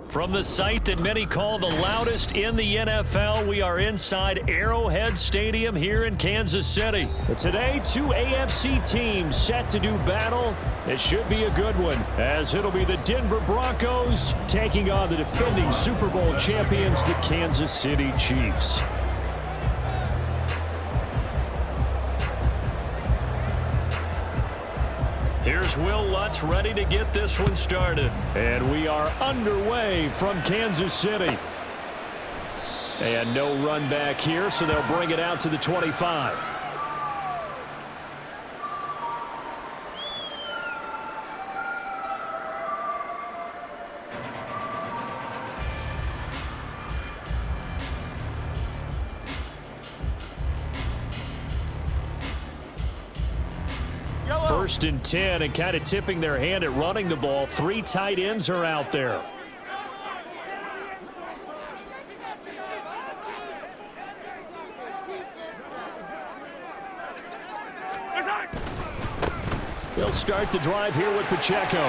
From the site that many call the loudest in the NFL, we are inside Arrowhead Stadium here in Kansas City. Today, two AFC teams set to do battle. It should be a good one, as it'll be the Denver Broncos taking on the defending Super Bowl champions, the Kansas City Chiefs. Here's Will Lutz ready to get this one started. And we are underway from Kansas City. And no run back here, so they'll bring it out to the 25. First and 10, and kind of tipping their hand at running the ball. Three tight ends are out there. They'll start the drive here with Pacheco.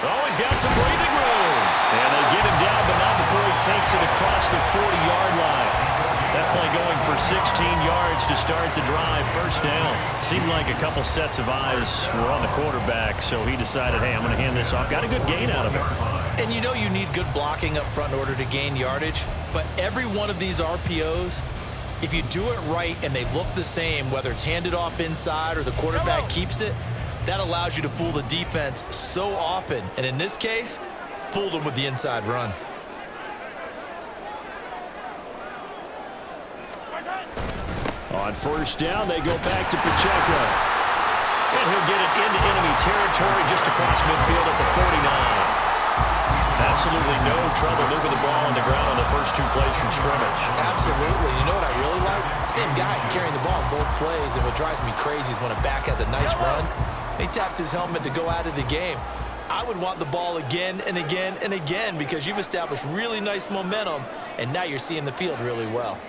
Oh, he's got some breathing room. And they get him down, but not before he takes it across the 40-yard line. That play going for 16 yards to start the drive. First down. Seemed like a couple sets of eyes were on the quarterback, so he decided, hey, I'm going to hand this off. Got a good gain out of it. And you know you need good blocking up front in order to gain yardage, but every one of these RPOs, if you do it right and they look the same, whether it's handed off inside or the quarterback keeps it, that allows you to fool the defense so often. And in this case, fooled them with the inside run. On first down, they go back to Pacheco. And he'll get it into enemy territory just across midfield at the 49. Absolutely no trouble moving the ball on the ground on the first two plays from scrimmage. Absolutely. You know what I really like? Same guy carrying the ball on both plays, and what drives me crazy is when a back has a nice run, he taps his helmet to go out of the game. I would want the ball again and again and again because you've established really nice momentum, and now you're seeing the field really well.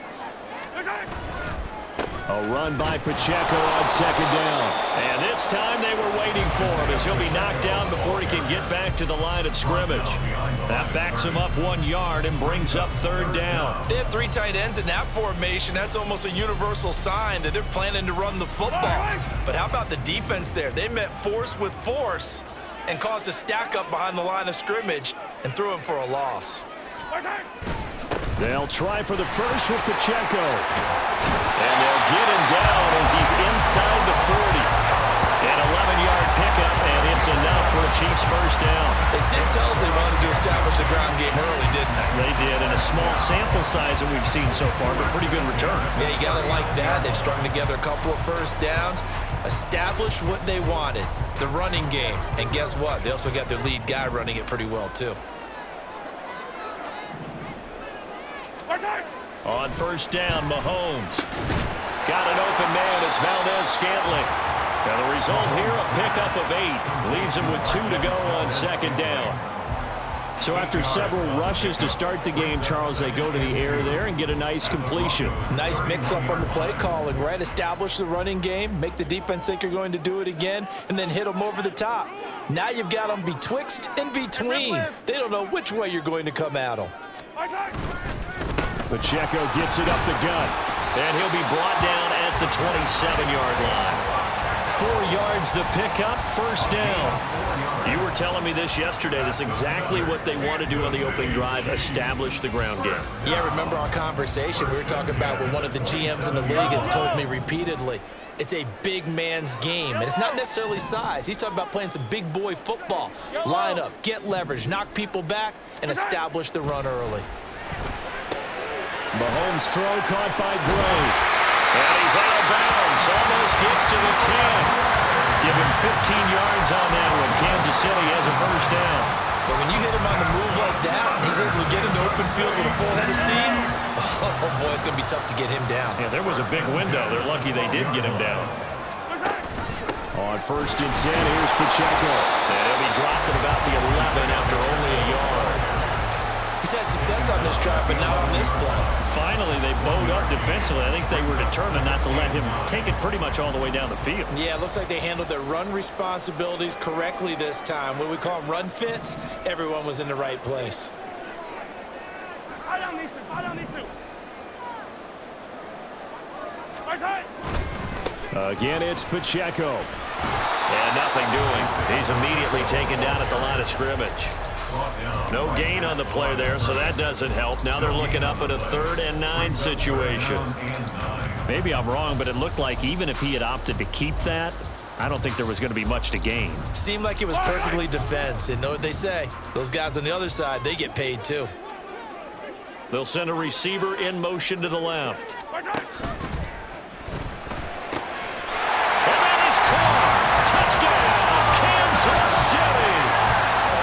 A run by Pacheco on second down. And this time they were waiting for him as he'll be knocked down before he can get back to the line of scrimmage. That backs him up 1 yard and brings up third down. They have three tight ends in that formation. That's almost a universal sign that they're planning to run the football. But how about the defense there? They met force with force and caused a stack up behind the line of scrimmage and threw him for a loss. They'll try for the first with Pacheco. And they'll get him down as he's inside the 40. An 11-yard pickup, and it's enough for a Chiefs first down. They did tell us they wanted to establish the ground game early, didn't they? They did, in a small sample size that we've seen so far, but pretty good return. Yeah, you got to like that. They've strung together a couple of first downs, established what they wanted, the running game. And guess what? They also got their lead guy running it pretty well, too. On first down, Mahomes. Got an open man. It's Valdez-Scantling. Now the result here, a pickup of 8. Leaves him with 2 to go on second down. So after several rushes to start the game, Charles, they go to the air there and get a nice completion. Nice mix-up on the play calling, right? Establish the running game, make the defense think you're going to do it again, and then hit them over the top. Now you've got them betwixt and between. They don't know which way you're going to come at them. Pacheco gets it up the gut, and he'll be brought down at the 27-yard line. 4 yards the pickup, first down. You were telling me this yesterday. That's exactly what they want to do on the opening drive, establish the ground game. Yeah, remember our conversation? We were talking about what one of the GMs in the league has told me repeatedly. It's a big man's game, and it's not necessarily size. He's talking about playing some big boy football. Line up, get leverage, knock people back, and establish the run early. Mahomes' throw caught by Gray. And he's out of bounds. Almost gets to the 10. Give him 15 yards on that one. Kansas City has a first down. But when you hit him on the move like that, and he's able to get into open field with a full head of steam, oh boy, it's going to be tough to get him down. Yeah, there was a big window. They're lucky they did get him down. On first and 10, here's Pacheco. And he'll be dropped at about the 11 after only a yard. He's had success on this drive, but not on this play. Finally, they bowed up defensively. I think they were determined not to let him take it pretty much all the way down the field. Yeah, it looks like they handled their run responsibilities correctly this time. What we call them run fits, everyone was in the right place. Again, it's Pacheco. And nothing doing. He's immediately taken down at the line of scrimmage. No gain on the play there, so that doesn't help. Now they're looking up at a 3rd and 9 situation. Maybe I'm wrong, but it looked like even if he had opted to keep that, I don't think there was going to be much to gain. Seemed like it was perfectly defense. And know what they say? Those guys on the other side, they get paid too. They'll send a receiver in motion to the left. Touchdown, Kansas City.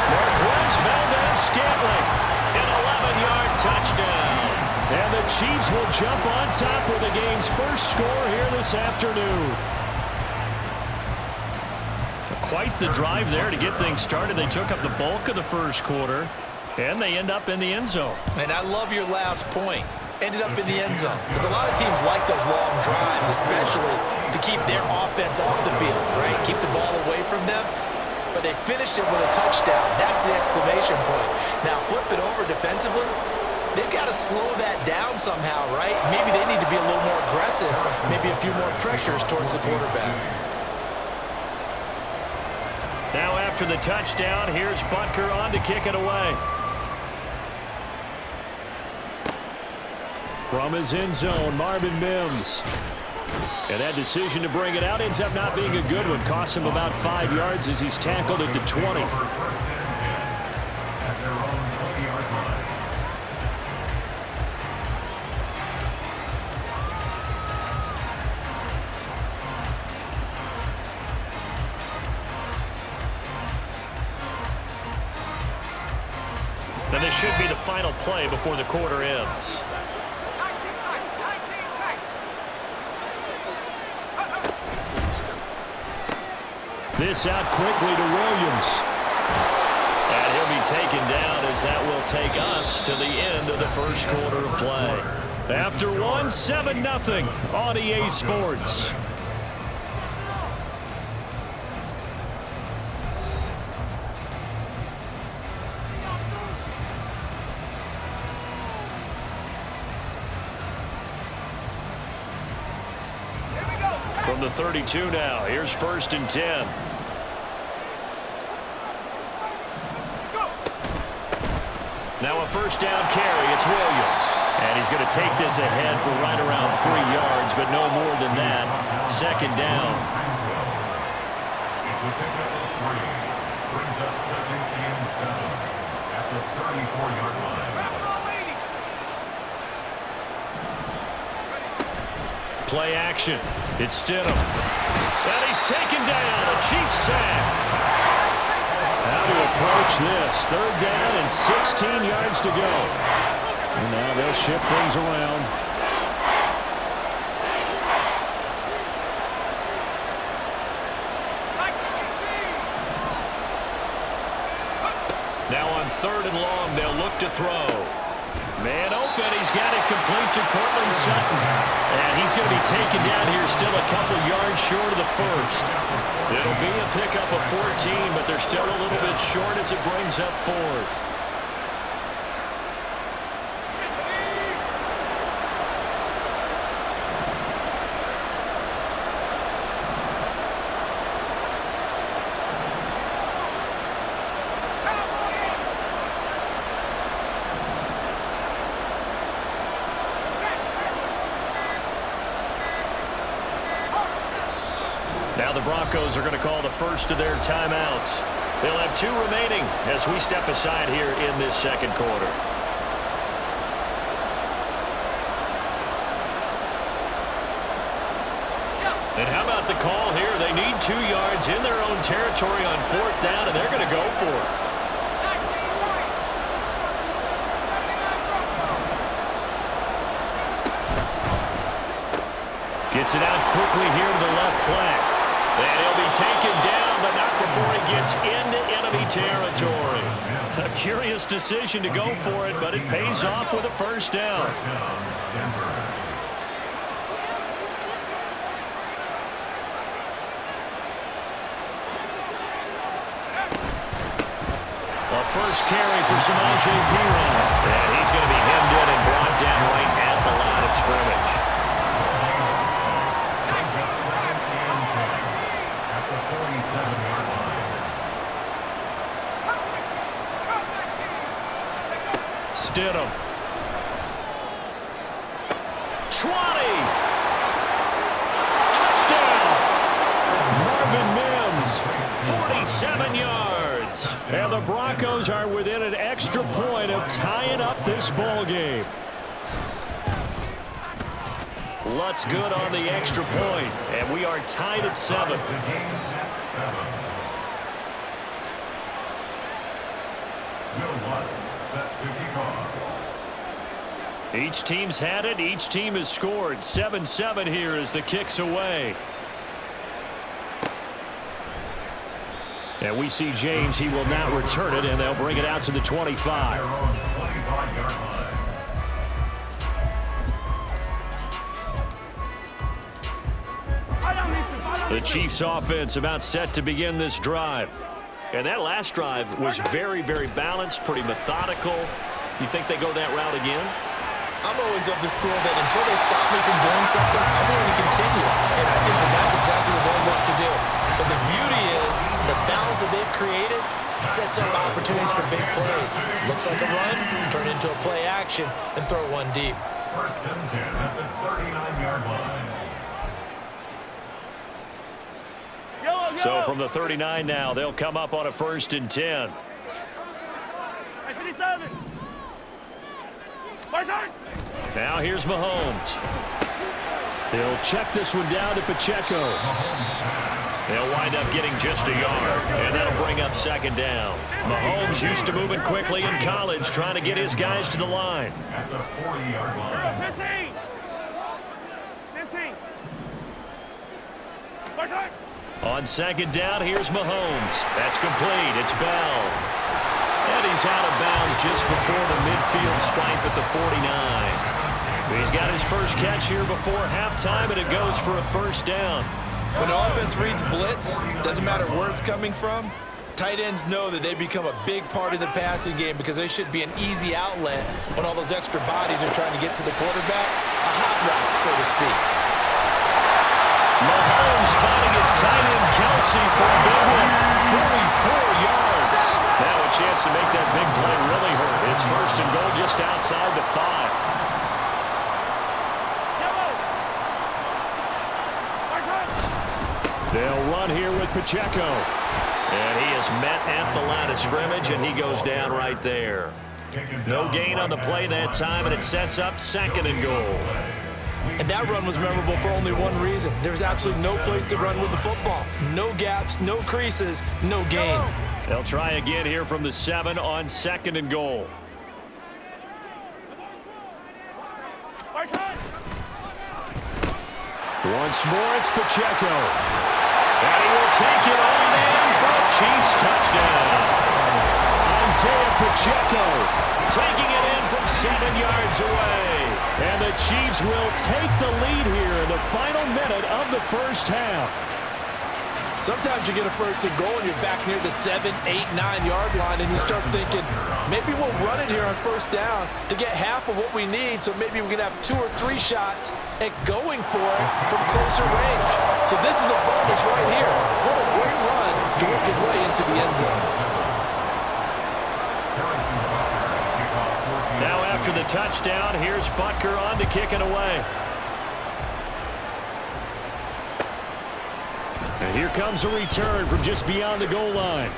Marquez Valdez-Scantling, an 11-yard touchdown. And the Chiefs will jump on top with the game's first score here this afternoon. Quite the drive there to get things started. They took up the bulk of the first quarter, and they end up in the end zone. And I love your last point. Ended up in the end zone. Because a lot of teams like those long drives, especially to keep their offense off the field, right? Keep the ball away from them. But they finished it with a touchdown. That's the exclamation point. Now, flip it over defensively. They've got to slow that down somehow, right? Maybe they need to be a little more aggressive. Maybe a few more pressures towards the quarterback. Now, after the touchdown, here's Butker on to kick it away. From his end zone, Marvin Mims. And that decision to bring it out ends up not being a good one. Costs him about 5 yards as he's tackled at the 20. And this should be the final play before the quarter ends. This out quickly to Williams. And he'll be taken down as that will take us to the end of the first quarter of play. After one, 7-0 on EA Sports. From the 32 now, here's 1st and 10. Now a first down carry, it's Williams. And he's going to take this ahead for right around 3 yards, but no more than that. 2nd down. Brings up 2nd and 7 at the 34-yard line. Play action. It's Stidham. And he's taken down. A Chiefs sack. How to approach this. 3rd down and 16 yards to go. And now they'll shift things around. Now on 3rd and long, they'll look to throw. Man open. He's got it complete to Cortland Sutton. And he's going to be taken down here still a couple yards short of the first. It'll be a pickup of 14, but they're still a little bit short as it brings up 4th. Now the Broncos are going to call the first of their timeouts. They'll have 2 remaining as we step aside here in this 2nd quarter. And how about the call here? They need 2 yards in their own territory on 4th down, and they're going to go for it. Gets it out quickly here to the left flank. And he'll be taken down, but not before he gets into enemy territory. A curious decision to go for it, but it pays off with a first down. A first carry for Samaje Perine. And he's going to be hemmed in and brought down right at the line of scrimmage. At the 47-yard line. Stidham. 20. Touchdown. Marvin Mims, 47 yards. And the Broncos are within an extra point of tying up this ball game. Lutz good on the extra point, and we are tied at 7. The game at 7. Will Lutz set to kick off. Each team's had it. Each team has scored. 7-7 here as the kick's away. And we see James. He will not return it, and they'll bring it out to the 25. Their own 25-yard line. The Chiefs offense about set to begin this drive. And that last drive was very, very balanced, pretty methodical. You think they go that route again? I'm always of the school that until they stop me from doing something, I'm going to continue. And I think that that's exactly what they'll look to do. But the beauty is the balance that they've created sets up opportunities for big plays. Looks like a run, turn into a play action, and throw one deep. First and 10 at the 39-yard line. So from the 39 now, they'll come up on a first and 10. Now here's Mahomes. He'll check this one down to Pacheco. They'll wind up getting just a yard, and that'll bring up second down. Mahomes used to moving quickly in college, trying to get his guys to the line. At the 40-yard line. 15. On second down, here's Mahomes. That's complete. It's Bell. And he's out of bounds just before the midfield stripe at the 49. He's got his first catch here before halftime, and it goes for a first down. When the offense reads blitz, doesn't matter where it's coming from, tight ends know that they become a big part of the passing game because they should be an easy outlet when all those extra bodies are trying to get to the quarterback. A hot route, so to speak. Mahomes finding his tight end Kelsey for a big one. 44 yards. Now a chance to make that big play really hurt. It's first and goal just outside the 5. They'll run here with Pacheco. And he is met at the line of scrimmage, and he goes down right there. No gain on the play that time, and it sets up second and goal. And that run was memorable for only one reason. There's absolutely no place to run with the football. No gaps, no creases, no gain. They'll try again here from the 7 on second and goal. Once more, it's Pacheco. And he will take it on in for a Chiefs touchdown. Isaiah Pacheco taking it in from 7 yards away. And the Chiefs will take the lead here in the final minute of the first half. Sometimes you get a first and goal and you're back near the 7, 8, 9-yard line and you start thinking, maybe we'll run it here on first down to get half of what we need, so maybe we can have 2 or 3 shots at going for it from closer range. So this is a bonus right here. What a great run to work his way into the end zone. Now after the touchdown, here's Butker on to kick it away. And here comes a return from just beyond the goal line.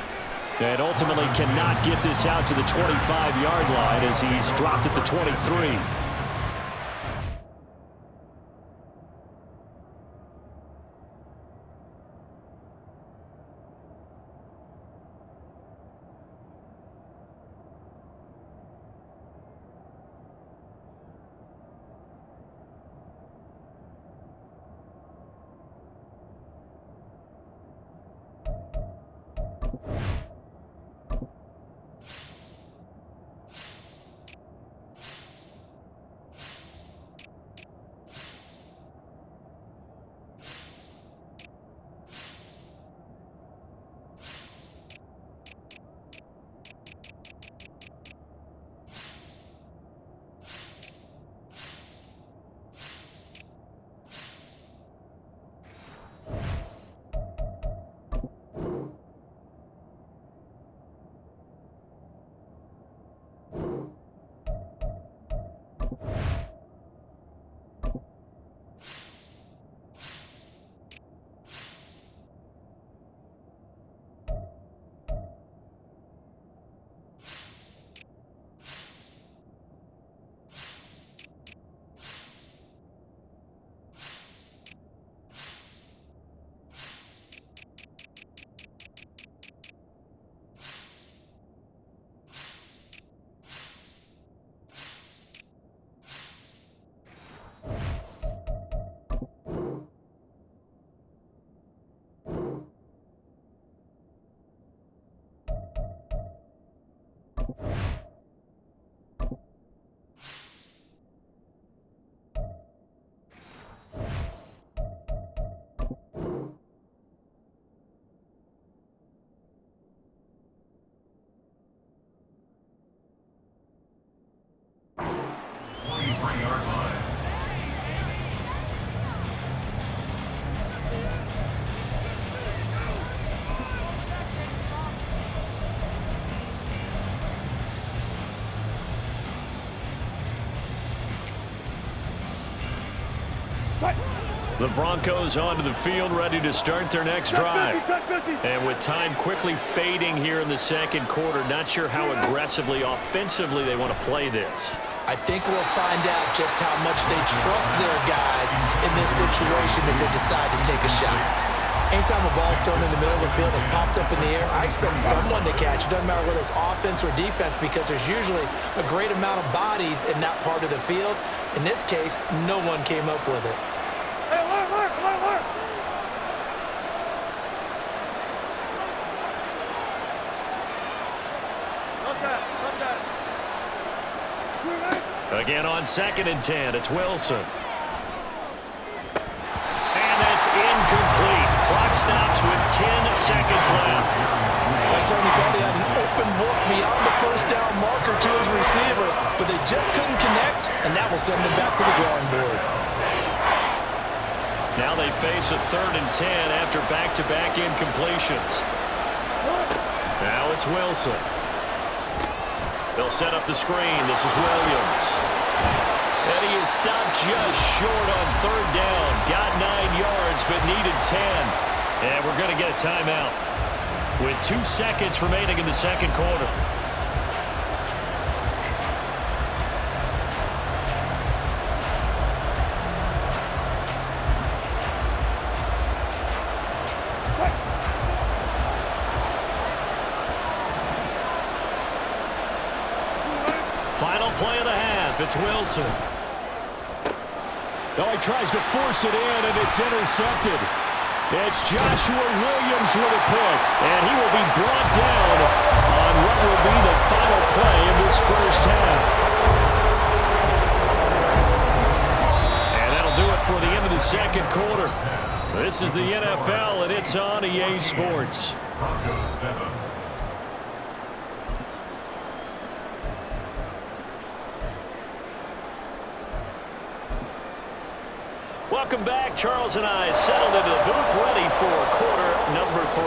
And ultimately cannot get this out to the 25-yard line as he's dropped at the 23. The Broncos onto the field, ready to start their next drive. And with time quickly fading here in the second quarter, not sure how aggressively, offensively they want to play this. I think we'll find out just how much they trust their guys in this situation if they decide to take a shot. Anytime a ball's thrown in the middle of the field, it's popped up in the air, I expect someone to catch. It doesn't matter whether it's offense or defense because there's usually a great amount of bodies in that part of the field. In this case, no one came up with it. Again on 2nd and 10, it's Wilson. And that's incomplete. Clock stops with 10 seconds left. I certainly thought he had an open look beyond the first down marker to his receiver, but they just couldn't connect, and that will send them back to the drawing board. Now they face a 3rd and 10 after back-to-back incompletions. Now it's Wilson. They'll set up the screen. This is Williams. And he is stopped just short on 3rd down. Got 9 yards, but needed 10. And we're going to get a timeout with 2 seconds remaining in the second quarter. Final play of the half. It's Wilson. Oh, he tries to force it in, and it's intercepted. It's Joshua Williams with a pick, and he will be brought down on what will be the final play of this first half. And that'll do it for the end of the second quarter. This is the NFL, and it's on EA Sports. Broncos 7. Welcome back. Charles and I settled into the booth, ready for quarter number 3.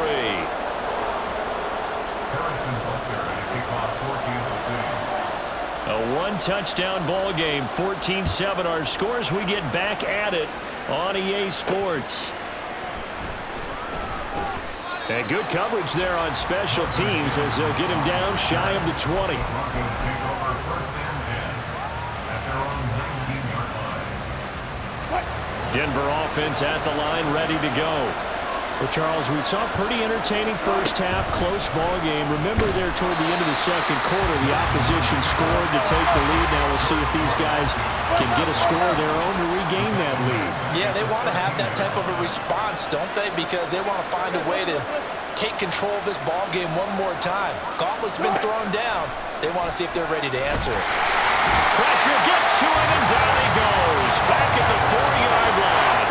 Harrison Butker and a kickoff for Kansas City. A one-touchdown ball game, 14-7 our scores. We get back at it on EA Sports. And good coverage there on special teams as they'll get him down shy of the 20. Broncos take over 1st and 10 at their own 19-yard line. Denver offense at the line, ready to go. Well, Charles, we saw a pretty entertaining first half, close ball game. Remember there toward the end of the second quarter, the opposition scored to take the lead. Now we'll see if these guys can get a score of their own to regain that lead. Yeah, they want to have that type of a response, don't they? Because they want to find a way to take control of this ball game one more time. Gauntlet's been thrown down. They want to see if they're ready to answer it. Pressure gets to him, and down he goes. Back at the 4-yard line.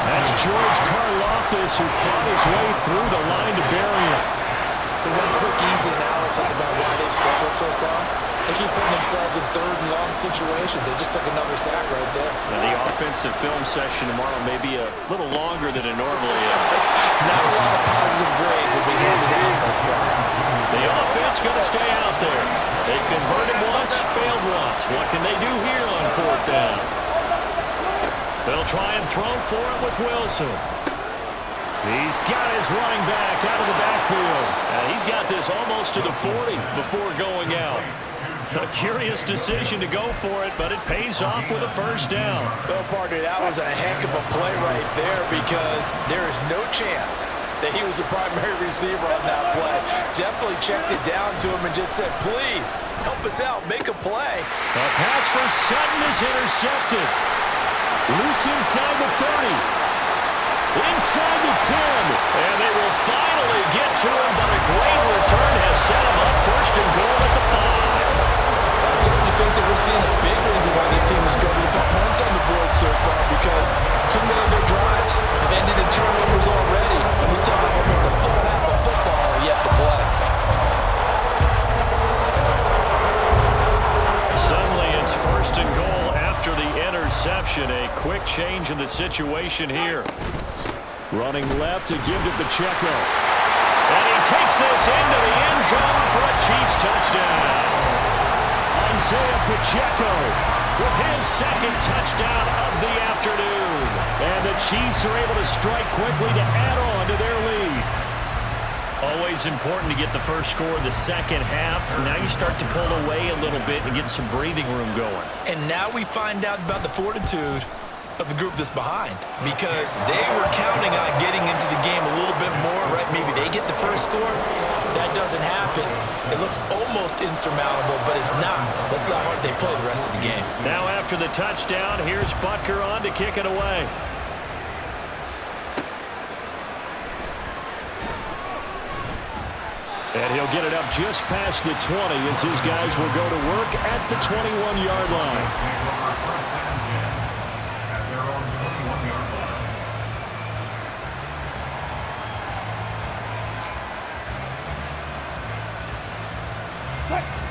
That's George Karlaftis who fought his way through the line to bury him. So one quick, easy analysis about why they've struggled so far. They keep putting themselves in 3rd and long situations. They just took another sack right there. And the offensive film session tomorrow may be a little longer than it normally is. Not a lot of positive grades will be handed out thus far. The offense going to stay out there. They've converted once, failed once. What can they do here on 4th down? They'll try and throw for it with Wilson. He's got his running back out of the backfield. And he's got this almost to the 40 before going out. A curious decision to go for it, but it pays off with a 1st down. Well, partner, that was a heck of a play right there because there is no chance that he was the primary receiver on that play. Definitely checked it down to him and just said, please, help us out, make a play. A pass for Sutton is intercepted. Loose inside the 30. Inside the 10. And they will finally get to him, but a great return has set him up 1st and goal at the 5. I certainly think that we're seeing a big reason why this team has struggled to put points on the board so far because too many of their drives have ended in turnovers already, and we still have almost a full half of football yet to play. Suddenly it's 1st and goal after the interception. A quick change in the situation here. Running left to give to Pacheco. And he takes this into the end zone for a Chiefs touchdown. Isaiah Pacheco with his second touchdown of the afternoon. And the Chiefs are able to strike quickly to add on to their lead. Always important to get the first score of the second half. Now you start to pull away a little bit and get some breathing room going. And now we find out about the fortitude of the group that's behind, because they were counting on getting into the game a little bit more, right? Maybe they get the first score. That doesn't happen. It looks almost insurmountable, but it's not. Let's see how hard they play the rest of the game. Now after the touchdown, here's Butker on to kick it away. And he'll get it up just past the 20 as his guys will go to work at the 21-yard line. First and 10 at their own 21-yard line.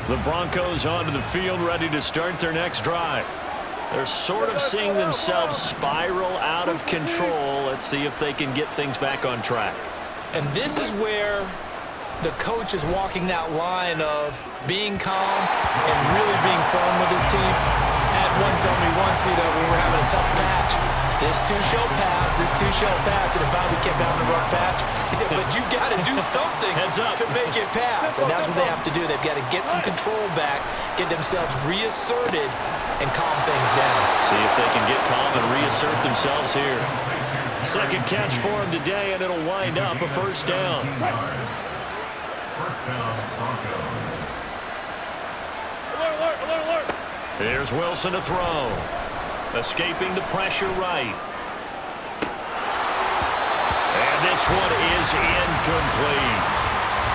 The Broncos onto the field, ready to start their next drive. They're sort of seeing themselves spiral out of control. Let's see if they can get things back on track. And this is where the coach is walking that line of being calm and really being firm with his team. I had one tell me once, when we were having a tough patch, this too shall pass, this too shall pass, and if we kept having a rough patch, he said, but you got to do something to make it pass. And that's what they have to do. They've got to get some control back, get themselves reasserted, and calm things down. See if they can get calm and reassert themselves here. Second catch for him today, and it'll wind up a first down. First down, Broncos. Alert. Here's Wilson to throw. Escaping the pressure right. And this one is incomplete.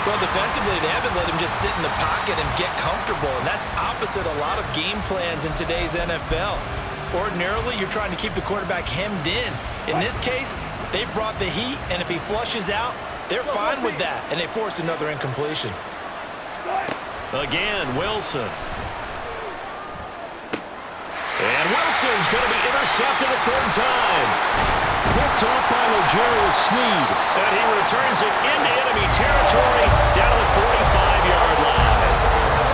Well, defensively, they haven't let him just sit in the pocket and get comfortable, and that's opposite a lot of game plans in today's NFL. Ordinarily, you're trying to keep the quarterback hemmed in. In this case, they brought the heat, and if he flushes out, they're fine with that, and they force another incompletion. Again, Wilson. And Wilson's going to be intercepted a third time. Picked off by L'Jarius Sneed. And he returns it into enemy territory down to the 45-yard line.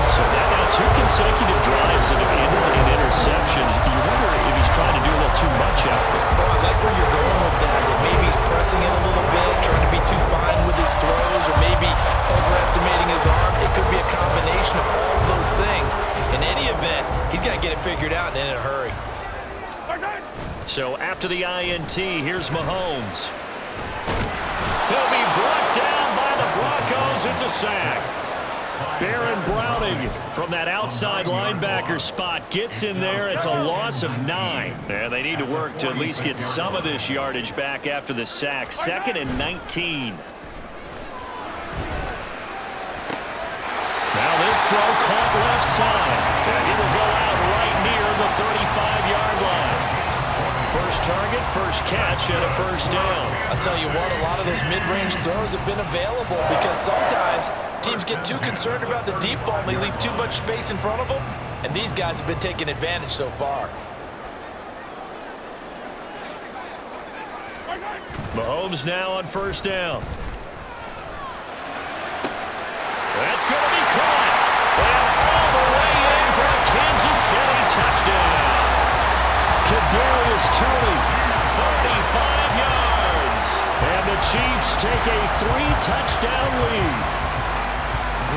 So now two consecutive drives that have ended in interceptions. You wonder if he's trying to do a little too much out there. Oh, I like where you're going with that maybe he's pressing it a little bit, trying to be too fine with his throws, or maybe overestimating his arm. It could be a combination of all those things. In any event, he's got to get it figured out and in a hurry. So after the INT, here's Mahomes. He'll be brought down by the Broncos. It's a sack. Baron Browning from that outside linebacker spot gets in there. It's a loss of 9. And they need to work to at least get some of this yardage back after the sack. 2nd and 19. Now this throw caught left side. And he will go out right near the 35-yard line. First target, first catch, and a first down. I'll tell you what, a lot of those mid-range throws have been available because sometimes teams get too concerned about the deep ball and they leave too much space in front of them, and these guys have been taking advantage so far. Mahomes now on first down. That's going to be caught. And all the way in for a Kansas City touchdown. Kadarius Toney, 35 yards. And the Chiefs take a 3-touchdown lead.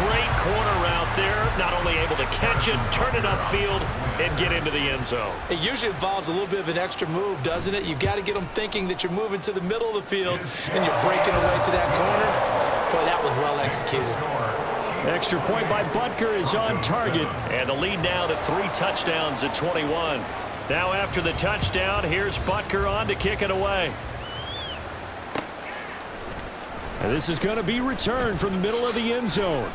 Great corner out there. Not only able to catch it, turn it upfield, and get into the end zone. It usually involves a little bit of an extra move, doesn't it? You've got to get them thinking that you're moving to the middle of the field and you're breaking away to that corner. Boy, that was well executed. Extra point by Butker is on target. And the lead now to 3 touchdowns at 21. Now after the touchdown, here's Butker on to kick it away. And this is going to be returned from the middle of the end zone.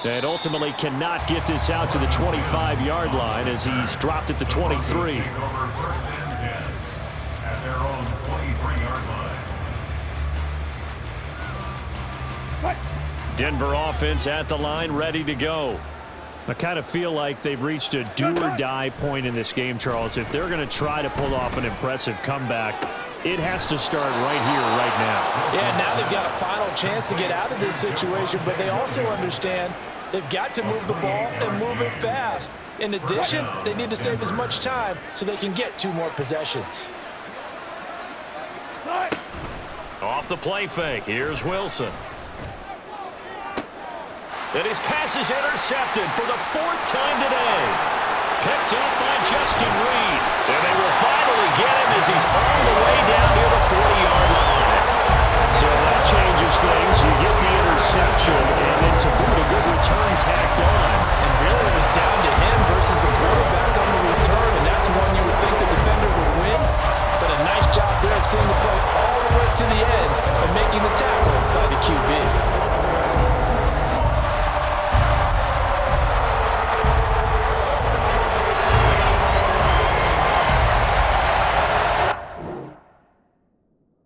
And ultimately cannot get this out to the 25-yard line as he's dropped at the 23. First and 10 at their own 23-yard line. Denver offense at the line, ready to go. I kind of feel like they've reached a do-or-die point in this game, Charles. If they're going to try to pull off an impressive comeback, it has to start right here, right now. Yeah, now they've got a final chance to get out of this situation, but they also understand They've got to move the ball and move it fast. In addition, they need to save as much time so they can get 2 more possessions. Off the play fake, here's Wilson. And his pass is intercepted for the 4th time today. Picked up by Justin Reed. And